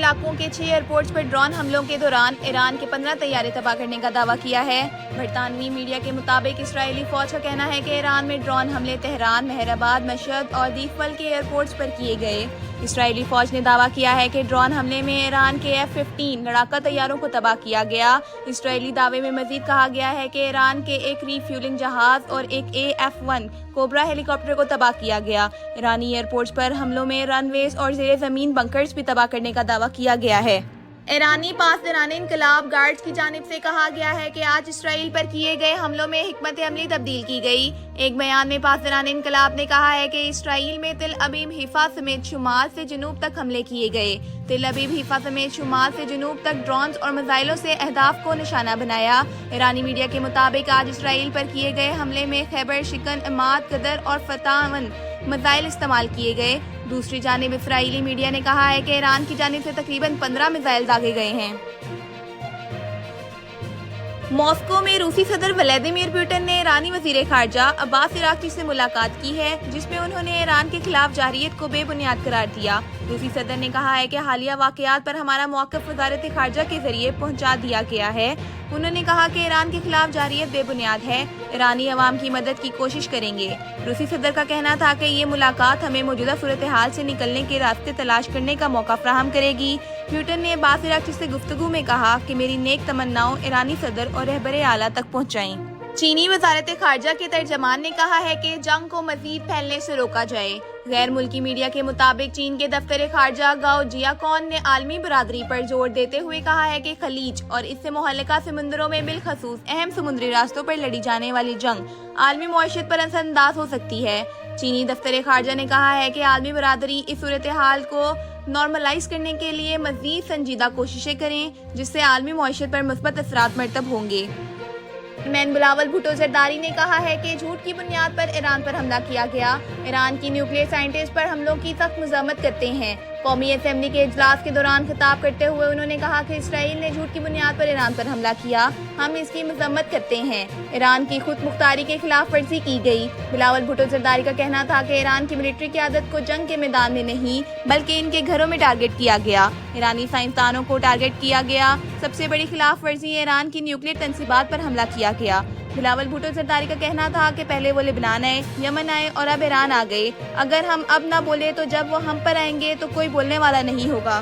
علاقوں کے 6 ایئرپورٹس پر ڈرون حملوں کے دوران ایران کے 15 طیارے تباہ کرنے کا دعویٰ کیا ہے۔ برطانوی میڈیا کے مطابق اسرائیلی فوج کا کہنا ہے کہ ایران میں ڈرون حملے تہران، مہر آباد، مشہد اور دیفول کے ایئرپورٹس پر کیے گئے۔ اسرائیلی فوج نے دعویٰ کیا ہے کہ ڈرون حملے میں ایران کے F-15 لڑاکا طیاروں کو تباہ کیا گیا۔ اسرائیلی دعوے میں مزید کہا گیا ہے کہ ایران کے ایک ری فیولنگ جہاز اور ایک AF-1 کوبرا ہیلی کاپٹر کو تباہ کیا گیا۔ ایرانی ایئرپورٹس پر حملوں میں رن ویز اور زیر زمین بنکرز بھی تباہ کرنے کا دعویٰ کیا گیا ہے۔ ایرانی پاسداران انقلاب گارڈز کی جانب سے کہا گیا ہے کہ آج اسرائیل پر کیے گئے حملوں میں حکمت عملی تبدیل کی گئی۔ ایک بیان میں پاسداران انقلاب نے کہا ہے کہ اسرائیل میں تل ابیب حیفا سمیت شمال سے جنوب تک حملے کیے گئے۔ تل ابیب حیفا سمیت شمال سے جنوب تک ڈرونز اور میزائلوں سے اہداف کو نشانہ بنایا۔ ایرانی میڈیا کے مطابق آج اسرائیل پر کیے گئے حملے میں خیبر، شکن، عماد، قدر اور فتاون میزائل استعمال کیے گئے۔ دوسری جانب اسرائیلی میڈیا نے کہا ہے کہ ایران کی جانب سے تقریباً 15 میزائل داغے گئے ہیں۔ ماسکو میں روسی صدر ولادیمیر پوٹن نے ایرانی وزیر خارجہ عباس عراقچی سے ملاقات کی ہے، جس میں انہوں نے ایران کے خلاف جارحیت کو بے بنیاد قرار دیا۔ روسی صدر نے کہا ہے کہ حالیہ واقعات پر ہمارا موقف وزارت خارجہ کے ذریعے پہنچا دیا گیا ہے۔ انہوں نے کہا کہ ایران کے خلاف جارحیت بے بنیاد ہے، ایرانی عوام کی مدد کی کوشش کریں گے۔ روسی صدر کا کہنا تھا کہ یہ ملاقات ہمیں موجودہ صورتحال سے نکلنے کے راستے تلاش کرنے کا موقع فراہم کرے گی۔ پوٹن نے عباس عراقچی سے گفتگو میں کہا کہ میری نیک تمناؤں ایرانی صدر اور رہبر اعلیٰ تک پہنچائیں۔ چینی وزارت خارجہ کے ترجمان نے کہا ہے کہ جنگ کو مزید پھیلنے سے روکا جائے۔ غیر ملکی میڈیا کے مطابق چین کے دفتر خارجہ گاؤ جیاکون نے عالمی برادری پر زور دیتے ہوئے کہا ہے کہ خلیج اور اس سے متعلقہ سمندروں میں بالخصوص اہم سمندری راستوں پر لڑی جانے والی جنگ عالمی معیشت پر اثر انداز ہو سکتی ہے۔ چینی دفتر خارجہ نے کہا ہے کہ عالمی برادری اس صورتحال کو نارملائز کرنے کے لیے مزید سنجیدہ کوششیں کریں، جس سے عالمی معیشت پر مثبت اثرات مرتب ہوں گے۔ مین بلاول بھٹو زرداری نے کہا ہے کہ جھوٹ کی بنیاد پر ایران پر حملہ کیا گیا۔ ایران کی نیوکلیئر سائنٹسٹ پر حملوں کی سخت مذمت کرتے ہیں۔ قومی اسمبلی کے اجلاس کے دوران خطاب کرتے ہوئے انہوں نے کہا کہ اسرائیل نے جھوٹ کی بنیاد پر ایران پر حملہ کیا، ہم اس کی مذمت کرتے ہیں۔ ایران کی خود مختاری کے خلاف ورزی کی گئی۔ بلاول بھٹو زرداری کا کہنا تھا کہ ایران کی ملٹری قیادت کو جنگ کے میدان میں نہیں بلکہ ان کے گھروں میں ٹارگٹ کیا گیا۔ ایرانی سائنسدانوں کو ٹارگٹ کیا گیا۔ سب سے بڑی خلاف ورزی ایران کی نیوکلیئر تنصیبات پر حملہ کیا گیا۔ بلاول بھٹو زرداری کا کہنا تھا کہ پہلے وہ لبنان آئے، یمن آئے اور اب ایران آ گئے۔ اگر ہم اب نہ بولے تو جب وہ ہم پر آئیں گے تو کوئی بولنے والا نہیں ہوگا۔